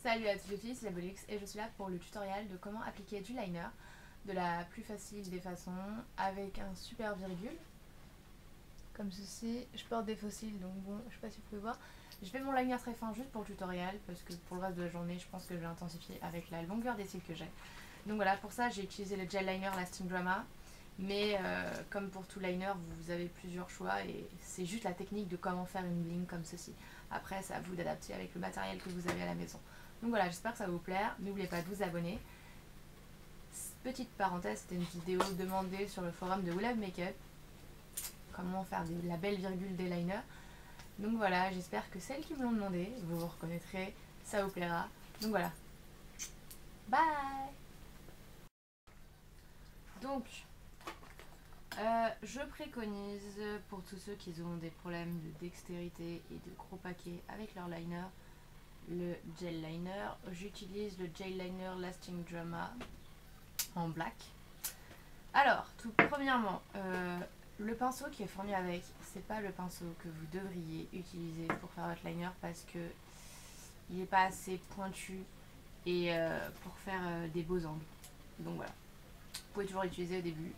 Salut à toutes les filles, c'est la Bolux et je suis là pour le tutoriel de comment appliquer du liner de la plus facile des façons avec un super virgule comme ceci. Je porte des fossiles donc bon, je sais pas si vous pouvez voir. Je fais mon liner très fin juste pour le tutoriel parce que pour le reste de la journée je pense que je vais intensifier avec la longueur des cils que j'ai. Donc voilà, pour ça j'ai utilisé le gel liner Lasting Drama. Mais comme pour tout liner, vous avez plusieurs choix et c'est juste la technique de comment faire une bling comme ceci. Après, c'est à vous d'adapter avec le matériel que vous avez à la maison. Donc voilà, j'espère que ça va vous plaire. N'oubliez pas de vous abonner. Petite parenthèse, c'était une vidéo demandée sur le forum de We Love Makeup. Comment faire la belle virgule des liners. Donc voilà, j'espère que celles qui me l'ont demandé, vous vous reconnaîtrez, ça vous plaira. Donc voilà. Bye. Donc, je préconise pour tous ceux qui ont des problèmes de dextérité et de gros paquets avec leur liner, le gel liner. J'utilise le gel liner Lasting Drama en black. Alors, tout premièrement, le pinceau qui est fourni avec, c'est pas le pinceau que vous devriez utiliser pour faire votre liner parce que il n'est pas assez pointu et pour faire des beaux angles. Donc voilà, vous pouvez toujours l'utiliser au début.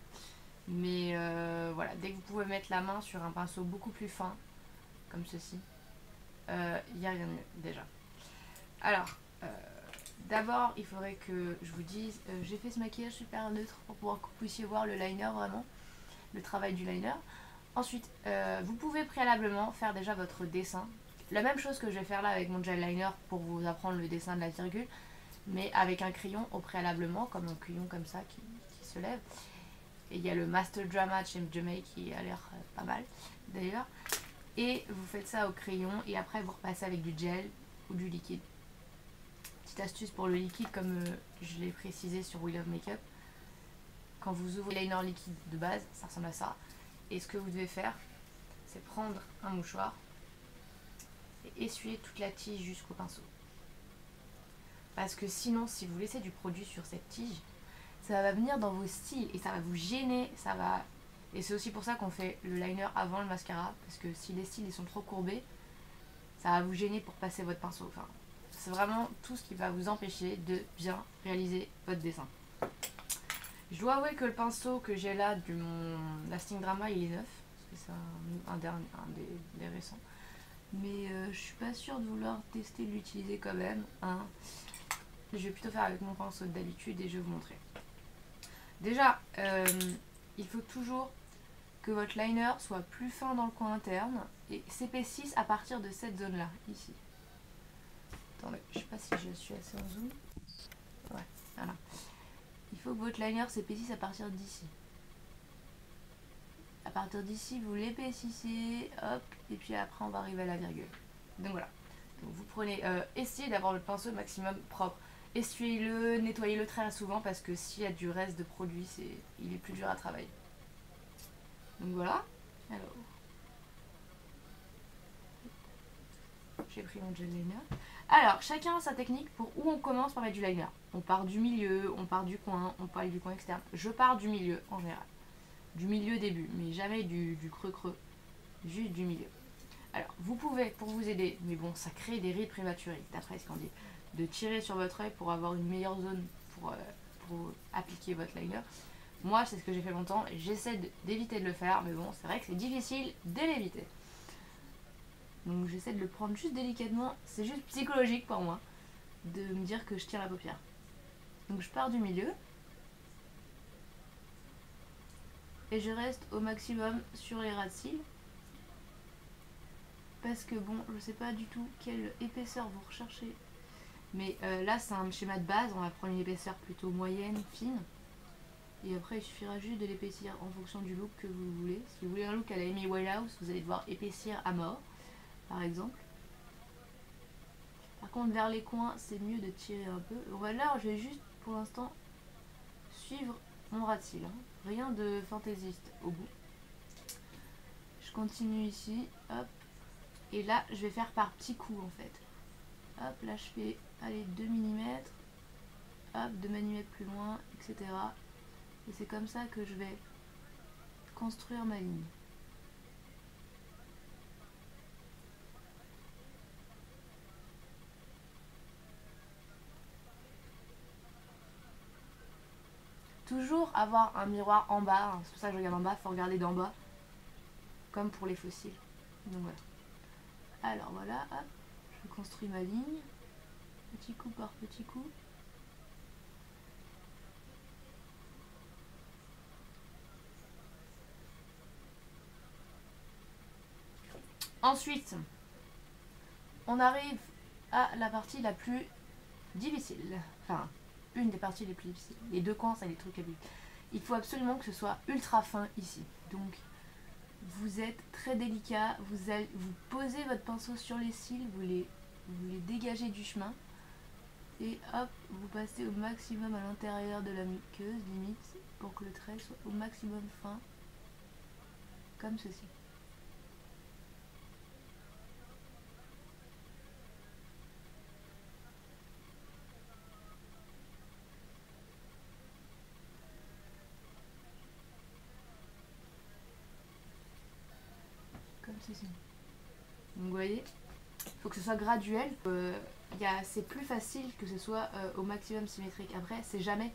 Mais voilà, dès que vous pouvez mettre la main sur un pinceau beaucoup plus fin, comme ceci, il n'y a rien de mieux déjà. Alors, d'abord, il faudrait que je vous dise, j'ai fait ce maquillage super neutre pour pouvoir que vous puissiez voir le liner vraiment, le travail du liner. Ensuite, vous pouvez préalablement faire déjà votre dessin. La même chose que je vais faire là avec mon gel liner pour vous apprendre le dessin de la virgule, mais avec un crayon au préalablement, comme un crayon comme ça qui se lève. Et il y a le Master Drama de chez Jamie qui a l'air pas mal d'ailleurs. Et vous faites ça au crayon et après vous repassez avec du gel ou du liquide. Petite astuce pour le liquide, comme je l'ai précisé sur We Love Makeup. Quand vous ouvrez le liner liquide de base, ça ressemble à ça. Et ce que vous devez faire, c'est prendre un mouchoir et essuyer toute la tige jusqu'au pinceau. Parce que sinon, si vous laissez du produit sur cette tige, ça va venir dans vos cils et ça va vous gêner, ça va... Et c'est aussi pour ça qu'on fait le liner avant le mascara, parce que si les cils ils sont trop courbés, ça va vous gêner pour passer votre pinceau. Enfin, c'est vraiment tout ce qui va vous empêcher de bien réaliser votre dessin. Je dois avouer que le pinceau que j'ai là du mon Lasting Drama, il est neuf, parce que c'est un des récents. Mais je suis pas sûre de vouloir tester de l'utiliser quand même. Hein. Je vais plutôt faire avec mon pinceau d'habitude et je vais vous montrer. Déjà, il faut toujours que votre liner soit plus fin dans le coin interne et s'épaississe à partir de cette zone là, ici. Attendez, je sais pas si je suis assez en zoom. Ouais, voilà. Il faut que votre liner s'épaississe à partir d'ici. À partir d'ici, vous l'épaississez, hop, et puis après on va arriver à la virgule. Donc voilà. Donc vous prenez, essayez d'avoir le pinceau maximum propre. Essuyez-le, nettoyez-le très souvent parce que s'il y a du reste de produit, il est plus dur à travailler. Donc voilà. Alors, j'ai pris mon gel liner. Alors, chacun a sa technique pour où on commence par mettre du liner. On part du milieu, on part du coin, on part du coin externe. Je pars du milieu en général. Du milieu début, mais jamais du creux, juste du milieu. Alors, vous pouvez, pour vous aider, mais bon, ça crée des rides prématurées, d'après ce qu'on dit, de tirer sur votre œil pour avoir une meilleure zone pour appliquer votre liner. Moi, c'est ce que j'ai fait longtemps et j'essaie d'éviter de le faire, mais bon, c'est vrai que c'est difficile de l'éviter. Donc, j'essaie de le prendre juste délicatement, c'est juste psychologique pour moi, de me dire que je tire la paupière. Donc, je pars du milieu. Et je reste au maximum sur les ras de cils. Parce que bon, je sais pas du tout quelle épaisseur vous recherchez. Mais là, c'est un schéma de base. On va prendre une épaisseur plutôt moyenne, fine. Et après, il suffira juste de l'épaissir en fonction du look que vous voulez. Si vous voulez un look à la Amy Winehouse, vous allez devoir épaissir à mort, par exemple. Par contre, vers les coins, c'est mieux de tirer un peu. Voilà, je vais juste, pour l'instant, suivre mon ras de cils. Hein. Rien de fantaisiste au bout. Je continue ici, hop. Et là, je vais faire par petits coups en fait. Hop, là je fais, allez, 2 mm. Hop, 2 mm plus loin, etc. Et c'est comme ça que je vais construire ma ligne. toujours avoir un miroir en bas, hein. C'est pour ça que je regarde en bas, il faut regarder d'en bas, comme pour les fossiles. Donc voilà. Alors voilà, hop, je construis ma ligne, petit coup par petit coup. Ensuite, on arrive à la partie la plus difficile. Enfin, une des parties les plus difficiles. Les deux coins, c'est les trucs à but. Il faut absolument que ce soit ultra fin ici. Donc, vous êtes très délicat. Vous posez votre pinceau sur les cils, vous les dégagez du chemin. Et hop, vous passez au maximum à l'intérieur de la muqueuse, limite, pour que le trait soit au maximum fin. Comme ceci. Comme ceci. Donc vous voyez, il faut que ce soit graduel. C'est plus facile que ce soit au maximum symétrique. Après, c'est jamais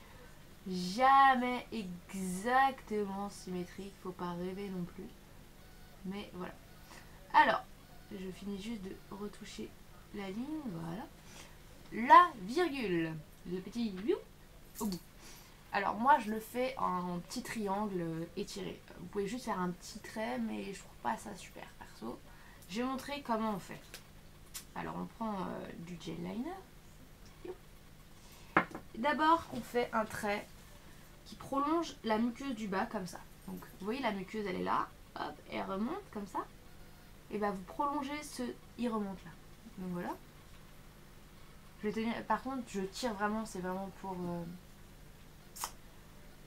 exactement symétrique. Faut pas rêver non plus. Mais voilà. Alors, je finis juste de retoucher la ligne. Voilà. La virgule. Le petit you au bout. Alors moi je le fais en petit triangle étiré. Vous pouvez juste faire un petit trait, mais je trouve pas ça super perso. Je vais montrer comment on fait. Alors on prend du gel liner. D'abord on fait un trait qui prolonge la muqueuse du bas comme ça. Donc vous voyez la muqueuse elle est là, hop, elle remonte comme ça. Et bien vous prolongez il remonte là. Donc voilà. Je vais tenir, par contre je tire vraiment, c'est vraiment pour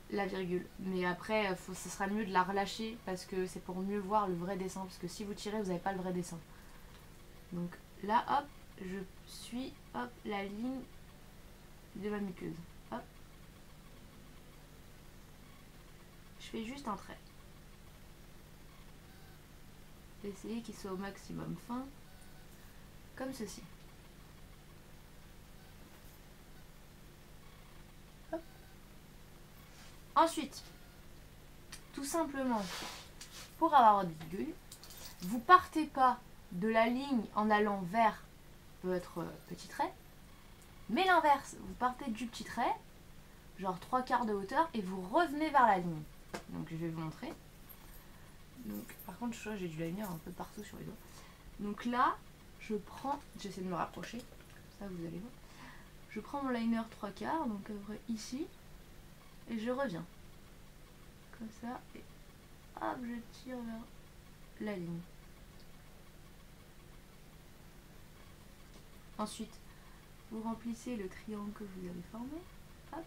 la virgule. Mais après ce sera mieux de la relâcher parce que c'est pour mieux voir le vrai dessin. Parce que si vous tirez vous n'avez pas le vrai dessin. Donc là hop, je suis hop la ligne de ma muqueuse. Hop. Je fais juste un trait. Essayez qu'il soit au maximum fin. Comme ceci. Hop. Ensuite, tout simplement, pour avoir votre virgule, vous partez pas de la ligne en allant vers votre petit trait, mais l'inverse, vous partez du petit trait, genre 3/4 de hauteur, et vous revenez vers la ligne. Donc je vais vous montrer. Donc, par contre, j'ai du liner un peu partout sur les doigts. Donc là, j'essaie de me rapprocher, comme ça vous allez voir. Je prends mon liner 3/4, donc ici, et je reviens. Comme ça, et hop, je tire vers la ligne. Ensuite, vous remplissez le triangle que vous avez formé. Hop.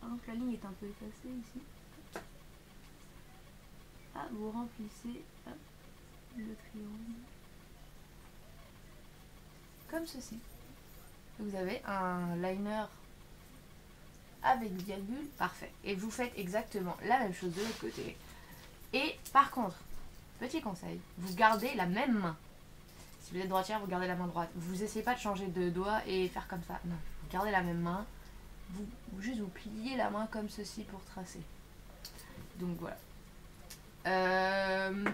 Par exemple, la ligne est un peu effacée ici. Ah, vous remplissez hop, le triangle. Comme ceci. Vous avez un liner avec virgule parfait. Et vous faites exactement la même chose de l'autre côté. Et par contre, petit conseil, vous gardez la même main. Si vous êtes droitière, vous gardez la main droite. Vous essayez pas de changer de doigt et faire comme ça. Non, vous gardez la même main. Juste vous pliez la main comme ceci pour tracer. Donc voilà.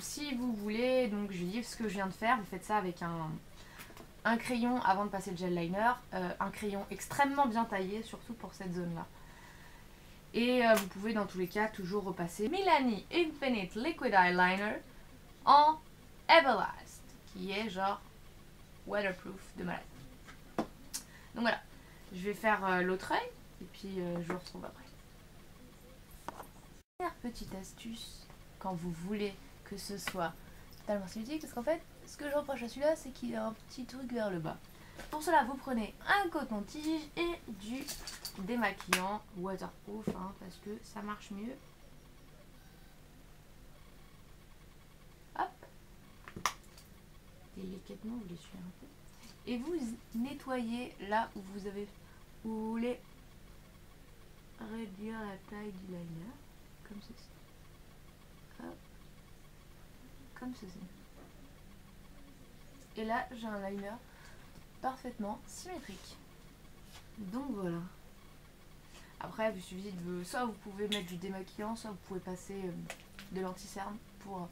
Si vous voulez, donc je dis ce que je viens de faire, vous faites ça avec un crayon avant de passer le gel liner, un crayon extrêmement bien taillé, surtout pour cette zone là. Et vous pouvez dans tous les cas toujours repasser Milani Infinite Liquid Eyeliner en Everlast, qui est genre waterproof de malade. Donc voilà, je vais faire l'autre œil et puis je vous retrouve après. Dernière petite astuce quand vous voulez que ce soit totalement symétrique, parce qu'en fait ce que je reproche à celui-là c'est qu'il a un petit truc vers le bas. Pour cela vous prenez un coton-tige et du démaquillant waterproof hein, parce que ça marche mieux. Hop, délicatement vous l'essuyez un peu et vous nettoyez là où vous voulez réduire la taille du liner comme ceci. Hop. Comme ceci. Et là j'ai un liner parfaitement symétrique. Donc voilà. Après, il suffit de... Soit vous pouvez mettre du démaquillant, soit vous pouvez passer de l'anti-cerne pour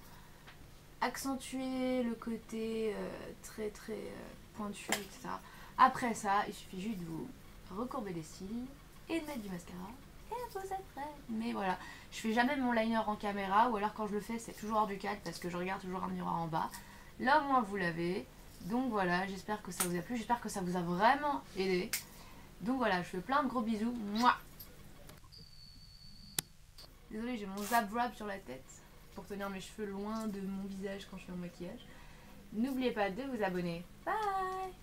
accentuer le côté très pointu, etc. Après ça, il suffit juste de vous recourber les cils et de mettre du mascara et vous êtes prêt. Mais voilà, je fais jamais mon liner en caméra, ou alors quand je le fais c'est toujours hors du cadre parce que je regarde toujours un miroir en bas. Là au moins vous l'avez. Donc voilà, j'espère que ça vous a plu, j'espère que ça vous a vraiment aidé. Donc voilà, je fais plein de gros bisous. Mouah. Désolée, j'ai mon zap wrap sur la tête pour tenir mes cheveux loin de mon visage quand je fais mon maquillage. N'oubliez pas de vous abonner. Bye!